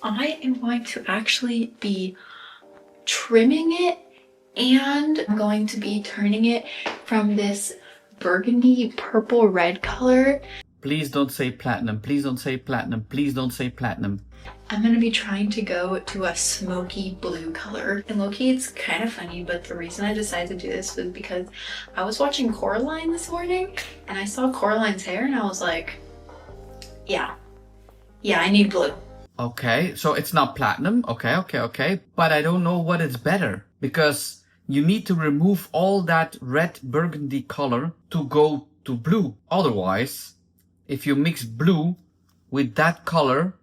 I am going to actually be trimming it, and I'm going to be turning it from this burgundy purple red color. Please don't say platinum. Please don't say platinum. Please don't say platinum. I'm gonna be trying to go to a smoky blue color. And low-key, it's kind of funny, but the reason I decided to do this was because I was watching Coraline this morning and I saw Coraline's hair and I was like, yeah, I need blue. Okay, so it's not platinum. Okay. But I don't know what is better, because you need to remove all that red burgundy color to go to blue. Otherwise, if you mix blue with that color,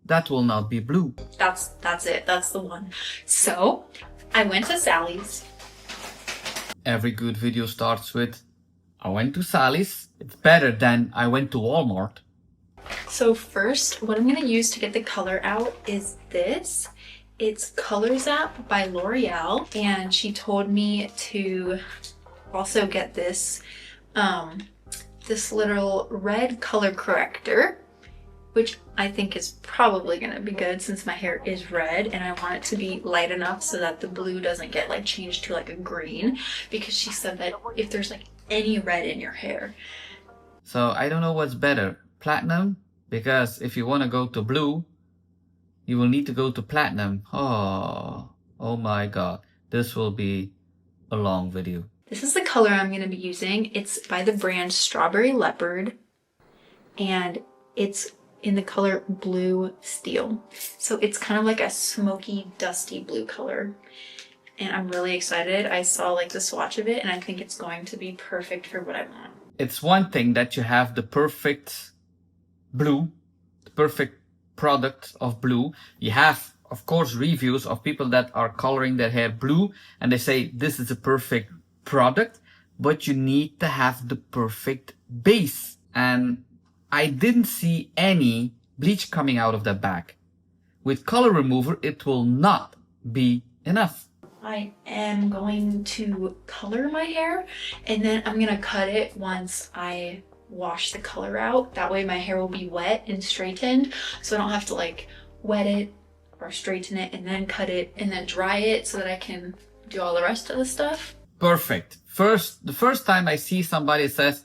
that will not be blue. That's it. That's the one. So I went to Sally's. Every good video starts with, I went to Sally's. It's better than I went to Walmart. So first, what I'm going to use to get the color out is this. It's Color Zap by L'Oreal, and she told me to also get this this little red color corrector, which I think is probably going to be good since my hair is red and I want it to be light enough so that the blue doesn't get like changed to like a green, because she said that if there's like any red in your hair. So I don't know what's better, platinum, because if you want to go to blue, you will need to go to platinum. Oh my god, this will be a long video. This is the color I'm going to be using. It's by the brand Strawberry Leopard, and it's in the color Blue Steel. So it's kind of like a smoky, dusty blue color. And I'm really excited. I saw like the swatch of it and I think it's going to be perfect for what I want. It's one thing that you have the perfect blue, the perfect product of blue. You have, of course, reviews of people that are coloring their hair blue and they say this is a perfect product, but you need to have the perfect base. And I didn't see any bleach coming out of that bag. With color remover, it will not be enough. I am going to color my hair and then I'm going to cut it once I wash the color out. That way my hair will be wet and straightened, so I don't have to like wet it or straighten it and then cut it and then dry it so that I can do all the rest of the stuff. Perfect. The first time I see somebody says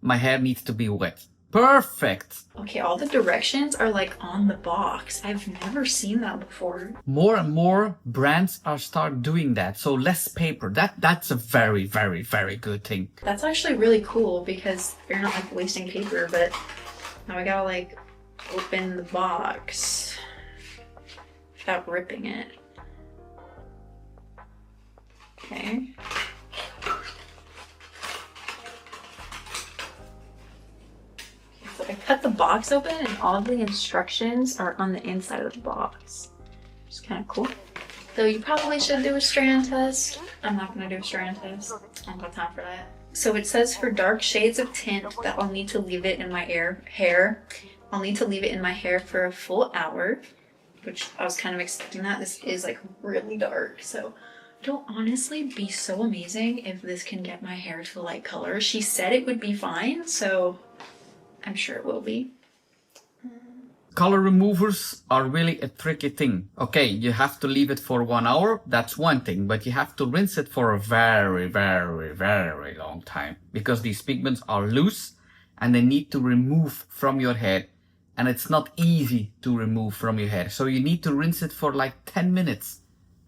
my hair needs to be wet. Perfect. Okay, all the directions are like on the box. I've never seen that before. More and more brands are start doing that. So less paper. That's a very, very, very good thing. That's actually really cool because you're not like wasting paper, but now I gotta like open the box without ripping it. Okay. So I cut the box open and all the instructions are on the inside of the box. Which is kind of cool. Though you probably should do a strand test. I'm not going to do a strand test. I don't got time for that. So it says for dark shades of tint that I'll need to leave it in my hair. I'll need to leave it in my hair for a full hour, which I was kind of expecting that. This is like really dark. So it'll honestly be so amazing if this can get my hair to a light color. She said it would be fine, so I'm sure it will be. Color removers are really a tricky thing. Okay, you have to leave it for 1 hour. That's one thing, but you have to rinse it for a very, very, very long time because these pigments are loose and they need to remove from your hair. And it's not easy to remove from your hair. So you need to rinse it for like 10 minutes,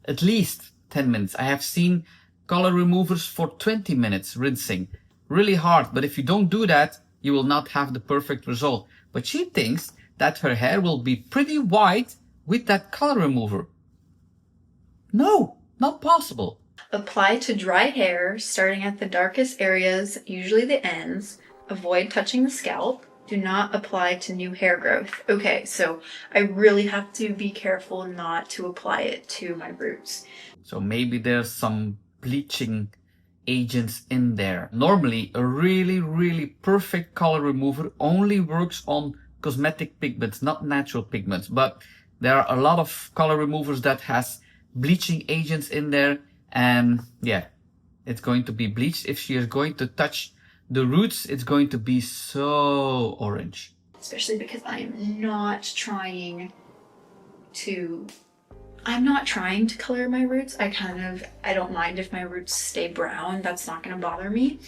at least 10 minutes. I have seen color removers for 20 minutes rinsing. Really hard, but if you don't do that, you will not have the perfect result. But she thinks that her hair will be pretty white with that color remover. No, not possible. Apply to dry hair, starting at the darkest areas, usually the ends. Avoid touching the scalp. Do not apply to new hair growth. Okay, so I really have to be careful not to apply it to my roots. So maybe there's some bleaching agents in there. Normally, a really, really perfect color remover only works on cosmetic pigments, not natural pigments. But there are a lot of color removers that has bleaching agents in there. And yeah, it's going to be bleached. If she is going to touch the roots, it's going to be so orange. Especially because I am not trying I'm not trying to color my roots. I don't mind if my roots stay brown. That's not gonna bother me.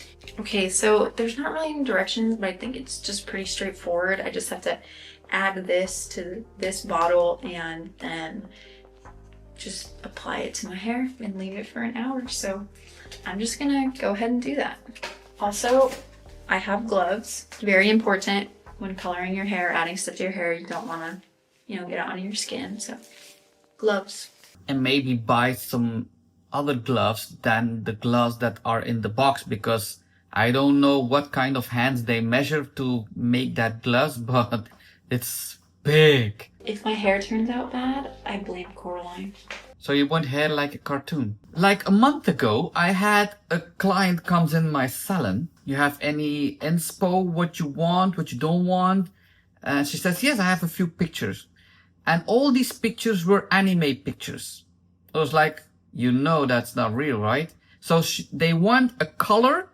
Okay, so there's not really any directions, but I think it's just pretty straightforward. I just have to add this to this bottle and then just apply it to my hair and leave it for an hour. So I'm just gonna go ahead and do that. Also, I have gloves. Very important when coloring your hair, adding stuff to your hair. You don't wanna, get it on your skin, so gloves. And maybe buy some other gloves than the gloves that are in the box, because I don't know what kind of hands they measure to make that gloves, but it's big. If my hair turns out bad, I blame Coraline. So you want hair like a cartoon. Like a month ago, I had a client comes in my salon. You have any inspo, what you want, what you don't want? And she says, yes, I have a few pictures. And all these pictures were anime pictures. I was like, that's not real, right? So they want a color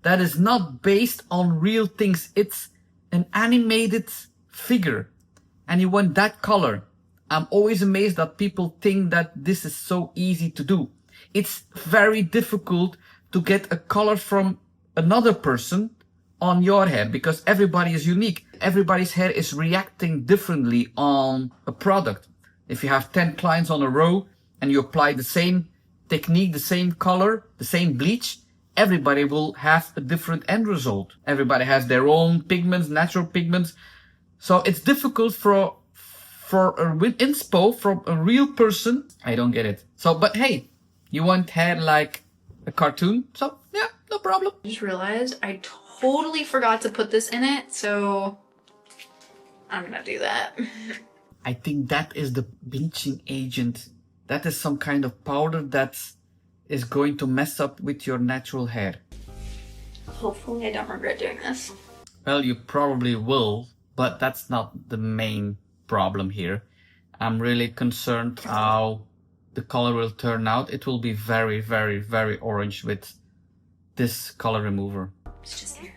that is not based on real things. It's an animated figure. And you want that color. I'm always amazed that people think that this is so easy to do. It's very difficult to get a color from another person on your hair, because everybody is unique. Everybody's hair is reacting differently on a product. If you have 10 clients on a row and you apply the same technique, the same color, the same bleach, everybody will have a different end result. Everybody has their own pigments, natural pigments. So it's difficult for a inspo from a real person. I don't get it. So, but hey, you want hair like a cartoon? So yeah, no problem. I just realized I totally forgot to put this in it, so I'm gonna do that. I think that is the bleaching agent. That is some kind of powder that is going to mess up with your natural hair. Hopefully I don't regret doing this. Well, you probably will, but that's not the main problem here. I'm really concerned how the color will turn out. It will be very, very, very orange with this color remover. It's just here.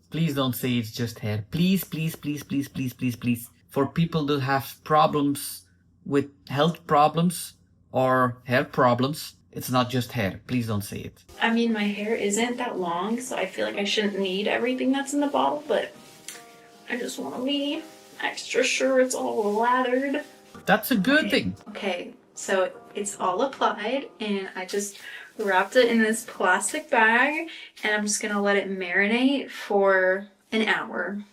Please don't say it's just hair. Please, please, please, please, please, please, please. For people that have problems with health problems or hair problems, it's not just hair. Please don't say it. I mean, my hair isn't that long, so I feel like I shouldn't need everything that's in the bottle, but I just want to be extra sure it's all lathered. That's a good thing. Okay, so it's all applied, and I just wrapped it in this plastic bag, and I'm just gonna let it marinate for an hour.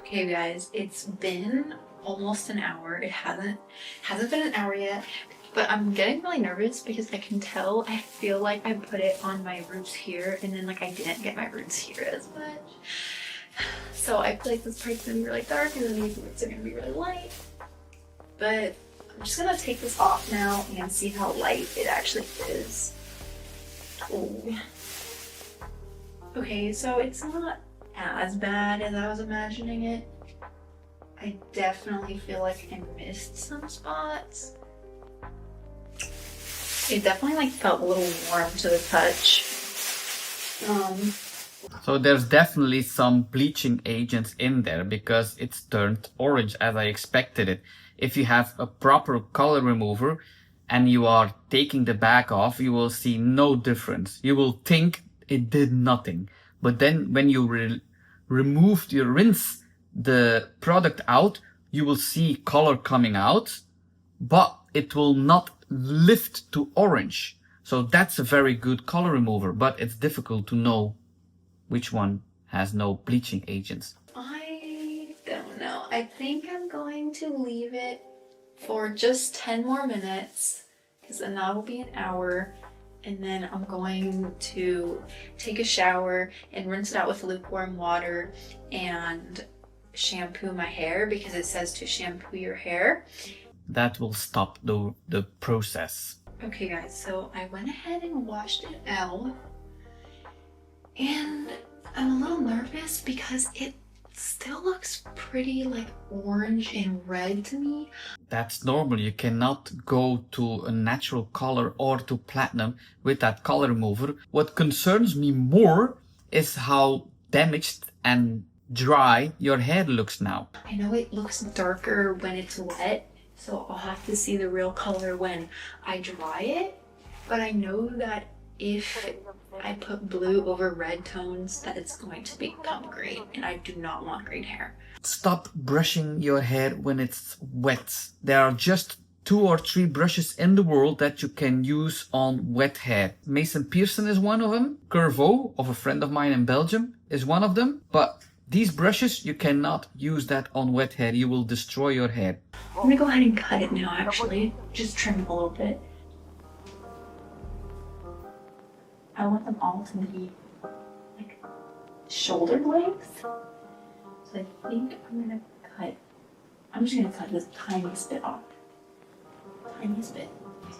Okay guys, it's been almost an hour. It hasn't been an hour yet, but I'm getting really nervous because I can tell, I feel like I put it on my roots here, and then like I didn't get my roots here as much. So I feel like this part's gonna be really dark and then these roots are gonna be really light. But I'm just gonna take this off now and see how light it actually is. Ooh. Okay, so it's not as bad as I was imagining it. I definitely feel like I missed some spots. It definitely felt a little warm to the touch. So there's definitely some bleaching agents in there because it's turned orange as I expected it. If you have a proper color remover and you are taking the bag off, you will see no difference. You will think it did nothing. But then when you rinse the product out, you will see color coming out, but it will not lift to orange. So that's a very good color remover, but it's difficult to know which one has no bleaching agents. I don't know. I think I'm going to leave it for just 10 more minutes, because then that will be an hour. And then I'm going to take a shower and rinse it out with lukewarm water and shampoo my hair, because it says to shampoo your hair. That will stop the process. Okay guys, so I went ahead and washed it out. And I'm a little nervous because it still looks pretty like orange and red to me. That's normal. You cannot go to a natural color or to platinum with that color remover. What concerns me more is how damaged and dry your hair looks now. I know it looks darker when it's wet, so I'll have to see the real color when I dry it. But I know that if I put blue over red tones, that it's going to become green, and I do not want green hair. Stop brushing your hair when it's wet. There are just 2 or 3 brushes in the world that you can use on wet hair. Mason Pearson is one of them. Curvo, of a friend of mine in Belgium, is one of them. But these brushes, you cannot use that on wet hair. You will destroy your hair. I'm gonna go ahead and cut it now, actually. Just trim it a little bit. I want them all to be like shoulder length. So I think I'm just gonna cut this tiniest bit off. Tiniest bit.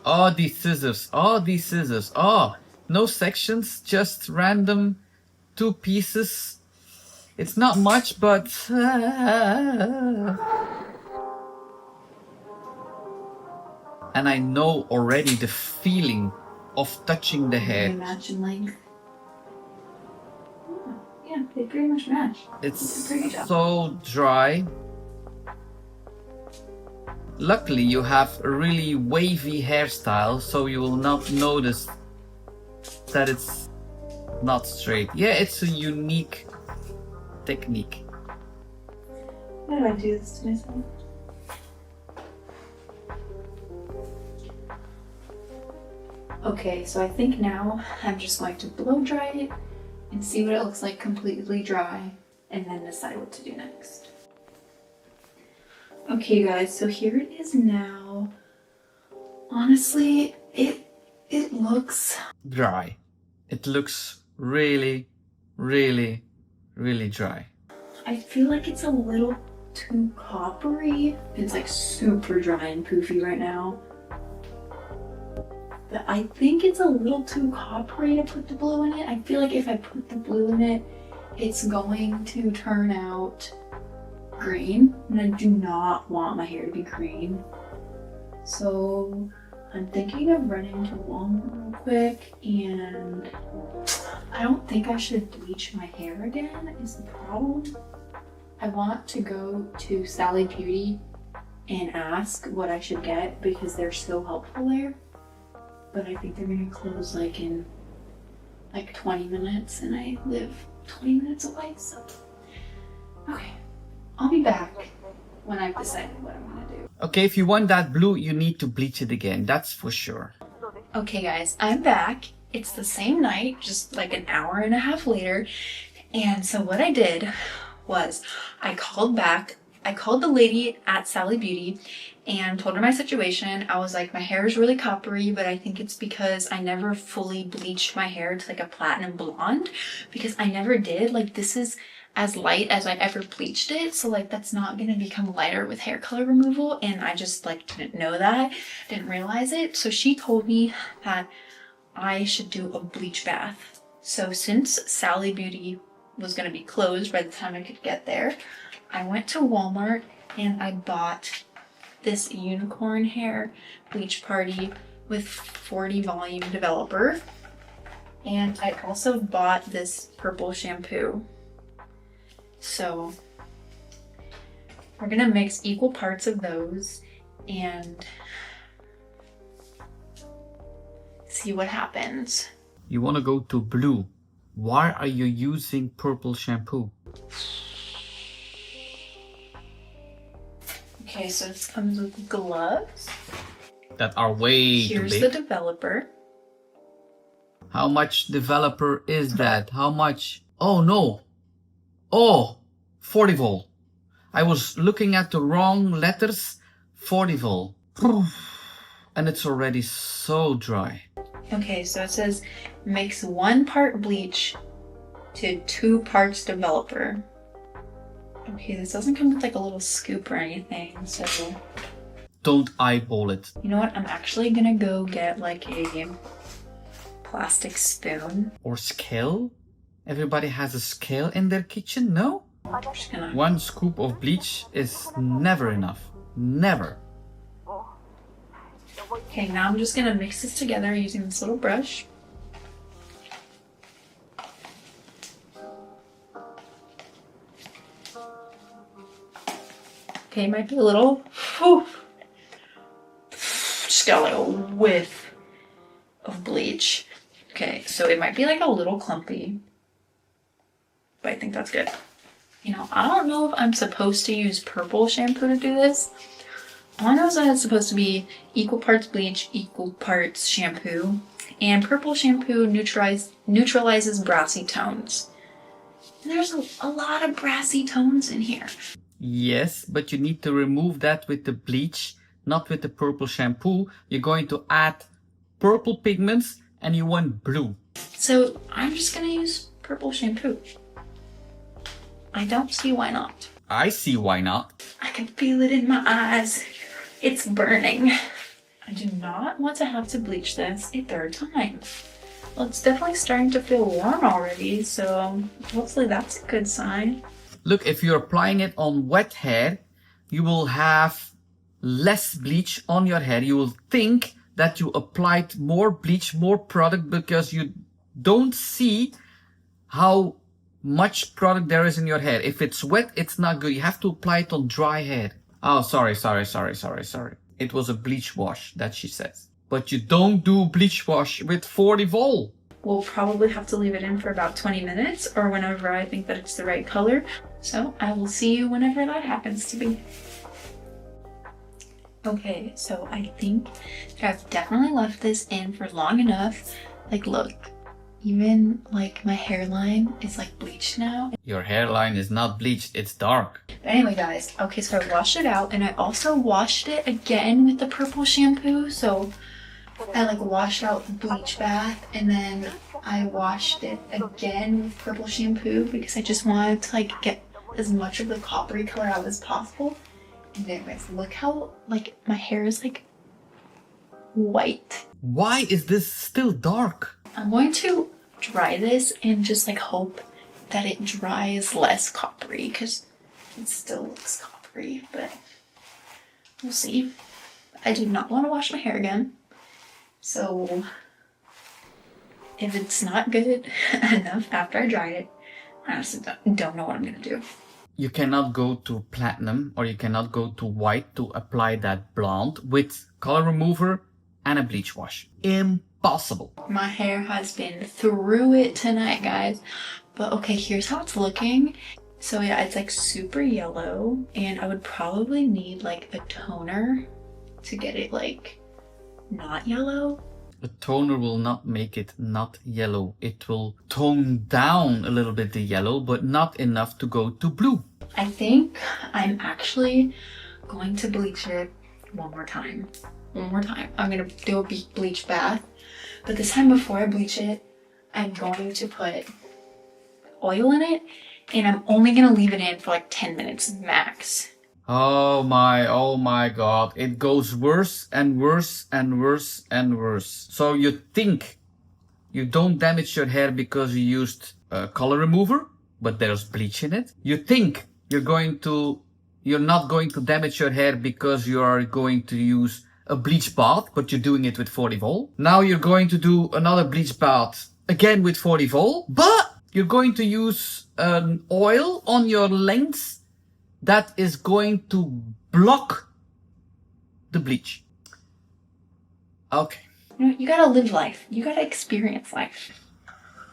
Oh, these scissors. Oh, these scissors. Oh, no sections, just random 2 pieces. It's not much, but... And I know already the feeling of touching the hair. They match in length. Oh, yeah, they pretty much match. It's pretty good job. so dry. Luckily, you have a really wavy hairstyle, so you will not notice that it's not straight. Yeah, it's a unique technique. Why do I do this to myself? Okay, so I think now I'm just going to blow dry it and see what it looks like completely dry, and then decide what to do next. Okay guys, so here it is now. Honestly, it looks Dry. It looks really, really, really dry. I feel like it's a little too coppery. It's like super dry and poofy right now. But I think it's a little too coppery to put the blue in it. I feel like if I put the blue in it, it's going to turn out green. And I do not want my hair to be green. So I'm thinking of running to Walmart real quick, and I don't think I should bleach my hair again is the problem. I want to go to Sally Beauty and ask what I should get because they're so helpful there. But I think they're gonna close like in like 20 minutes and I live 20 minutes away, so. Okay, I'll be back when I've decided what I'm gonna do. Okay, if you want that blue, you need to bleach it again, that's for sure. Okay guys, I'm back. It's the same night, just like an hour and a half later. And so what I did was I called the lady at Sally Beauty and told her my situation. I was like, my hair is really coppery, but I think it's because I never fully bleached my hair to like a platinum blonde, because I never did. Like, this is as light as I ever bleached it, so like that's not gonna become lighter with hair color removal, and I just like didn't know that, didn't realize it. So she told me that I should do a bleach bath. So since Sally Beauty was gonna be closed by the time I could get there, I went to Walmart and I bought this unicorn hair bleach party with 40 volume developer, and I also bought this purple shampoo. So we're gonna mix equal parts of those and see what happens. You want to go to blue. Why are you using purple shampoo? Okay, so this comes with gloves. That are way too Here's big. the developer. How much developer is that? How much? Oh no. Oh, 40 volt. I was looking at the wrong letters. 40 volt. And it's already so dry. Okay, so it says mix 1 part bleach to 2 parts developer. Okay, this doesn't come with like a little scoop or anything, so Don't eyeball it. you know what? I'm actually gonna go get like a plastic spoon. Or scale? Everybody has a scale in their kitchen, no? I'm just gonna 1 scoop of bleach is never enough. Never. Okay, now I'm just gonna mix this together using this little brush. Okay, it might be a little, whew, just got like a whiff of bleach. Okay, so it might be like a little clumpy, but I think that's good. You know, I don't know if I'm supposed to use purple shampoo to do this. All I know is that it's supposed to be equal parts bleach, equal parts shampoo, and purple shampoo neutralizes brassy tones. And there's a lot of brassy tones in here. Yes, but you need to remove that with the bleach, not with the purple shampoo. You're going to add purple pigments and you want blue. So I'm just gonna use purple shampoo. I don't see why not. I see why not. I can feel it in my eyes. It's burning. I do not want to have to bleach this a third time. Well, it's definitely starting to feel warm already, so hopefully that's a good sign. Look, if you're applying it on wet hair, you will have less bleach on your hair. You will think that you applied more bleach, more product, because you don't see how much product there is in your hair. If it's wet, it's not good. You have to apply it on dry hair. Oh, sorry. It was a bleach wash, that she says. But you don't do bleach wash with 40 vol. We'll probably have to leave it in for about 20 minutes or whenever I think that it's the right color. So I will see you whenever that happens to be. Okay, so I think that I've definitely left this in for long enough. Like, look, even like my hairline is like bleached now. Your hairline is not bleached, it's dark. But anyway, guys, okay, so I washed it out and I also washed it again with the purple shampoo. So I like washed out the bleach bath and then I washed it again with purple shampoo because I just wanted to like get as much of the coppery color out as possible. And anyways, look how like my hair is like white. Why is this still dark? I'm going to dry this and just like hope that it dries less coppery because it still looks coppery, but we'll see. I do not want to wash my hair again. So if it's not good enough after I dry it, I honestly don't know what I'm gonna do. You cannot go to platinum or you cannot go to white to apply that blonde with color remover and a bleach wash. Impossible. My hair has been through it tonight, guys. But okay, here's how it's looking. So yeah, it's like super yellow and I would probably need like a toner to get it like not yellow. A toner will not make it not yellow. It will tone down a little bit the yellow, but not enough to go to blue. I think I'm actually going to bleach it one more time. I'm gonna do a bleach bath, but this time before I bleach it, I'm going to put oil in it and I'm only gonna leave it in for like 10 minutes max. Oh my god. It goes worse and worse and worse and worse. So you think you don't damage your hair because you used a color remover, but there's bleach in it. You think you're not going to damage your hair because you are going to use a bleach bath, but you're doing it with 40 vol. Now you're going to do another bleach bath again with 40 vol, but you're going to use an oil on your lengths that is going to block the bleach. Okay. You gotta live life. You gotta experience life.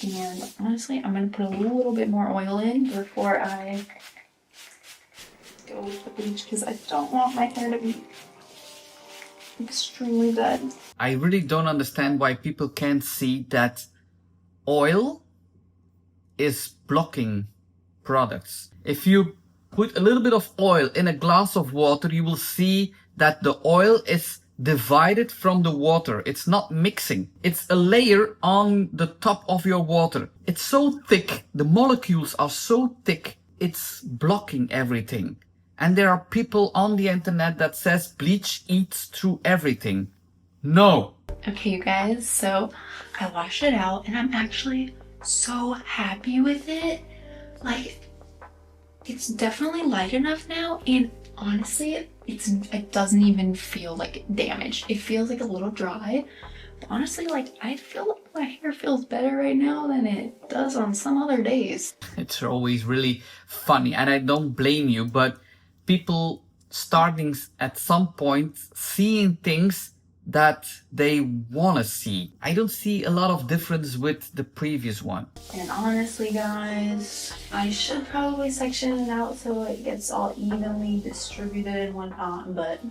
And honestly, I'm gonna put a little bit more oil in before I go with the bleach because I don't want my hair to be extremely dead. I really don't understand why people can't see that oil is blocking products. If you put a little bit of oil in a glass of water, you will see that the oil is divided from the water. It's not mixing. It's a layer on the top of your water. It's so thick. The molecules are so thick. It's blocking everything. And there are people on the internet that says bleach eats through everything. No. Okay, you guys, so I washed it out and I'm actually so happy with it. Like, it's definitely light enough now, and honestly, it doesn't even feel like damaged. It feels like a little dry. But honestly, like, I feel like my hair feels better right now than it does on some other days. It's always really funny, and I don't blame you, but people starting at some point seeing things that they want to see. I don't see a lot of difference with the previous one. And honestly, guys, I should probably section it out so it gets all evenly distributed and whatnot, but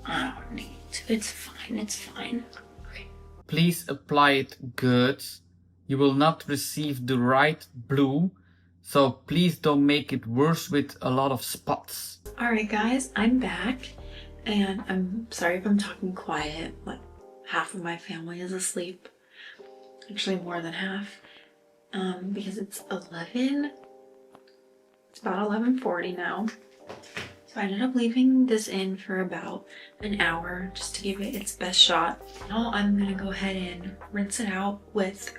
I don't need to. It's fine. It's fine. Okay. Please apply it good. You will not receive the right blue, so please don't make it worse with a lot of spots. Alright guys, I'm back, and I'm sorry if I'm talking quiet, like half of my family is asleep. Actually more than half, because it's 11, it's about 11:40 now. So I ended up leaving this in for about an hour just to give it its best shot. Now I'm gonna go ahead and rinse it out with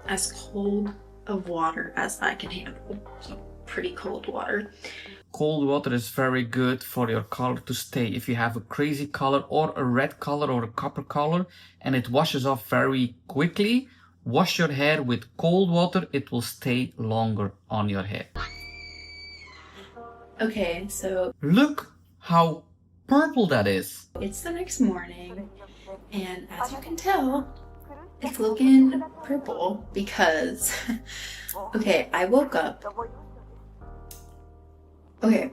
as cold of water as I can handle. So pretty cold water. Cold water is very good for your color to stay. If you have a crazy color or a red color or a copper color and it washes off very quickly, wash your hair with cold water. It will stay longer on your hair. Okay, so look how purple that is. it's the next morning, and as you can tell, it's looking purple because, okay, I woke up. Okay,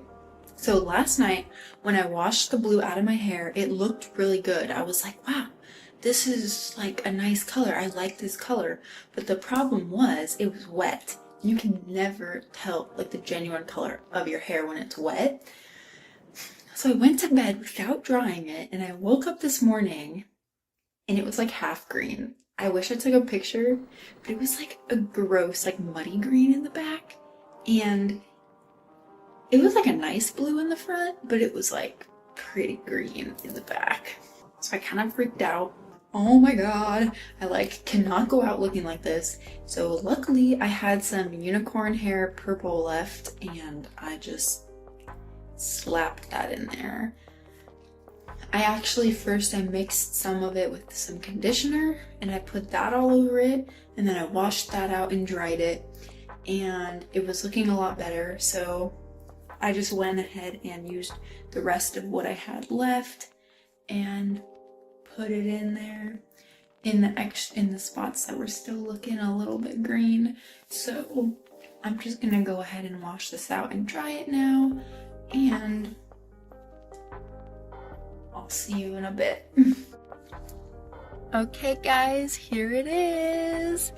so last night when I washed the blue out of my hair, it looked really good. I was like, wow, this is like a nice color. I like this color. But the problem was it was wet. You can never tell like the genuine color of your hair when it's wet. So I went to bed without drying it, and I woke up this morning and it was like half green. I wish I took a picture, but it was like a gross, like muddy green in the back. And it was like a nice blue in the front, but it was like pretty green in the back. So I kind of freaked out. Oh my god, I like cannot go out looking like this. So luckily I had some unicorn hair purple left, and I just slapped that in there. I mixed some of it with some conditioner, and I put that all over it, and then I washed that out and dried it, and it was looking a lot better. So I just went ahead and used the rest of what I had left and put it in there in the spots that were still looking a little bit green. So I'm just gonna go ahead and wash this out and dry it now, and I'll see you in a bit. Okay guys, here it is.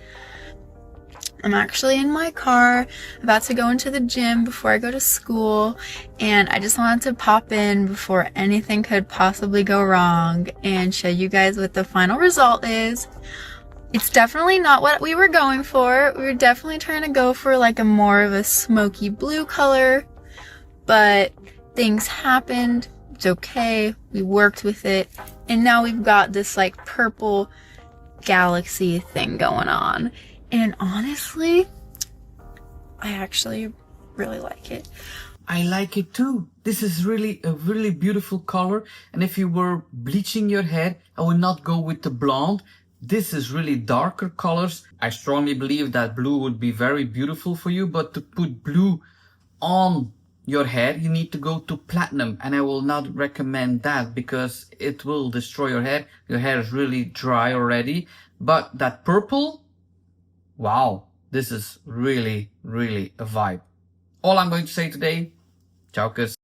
I'm actually in my car, about to go into the gym before I go to school, and I just wanted to pop in before anything could possibly go wrong and show you guys what the final result is. It's definitely not what we were going for. We were definitely trying to go for like a more of a smoky blue color, but things happened. It's okay. We worked with it, and now we've got this like purple galaxy thing going on. And honestly, I actually really like it. I like it too. This is really a really beautiful color. And if you were bleaching your hair, I would not go with the blonde. This is really darker colors. I strongly believe that blue would be very beautiful for you, but to put blue on your hair, you need to go to platinum, and I will not recommend that because it will destroy your hair. Your hair is really dry already. But that purple, wow, this is really, really a vibe. All I'm going to say today, ciao, kus.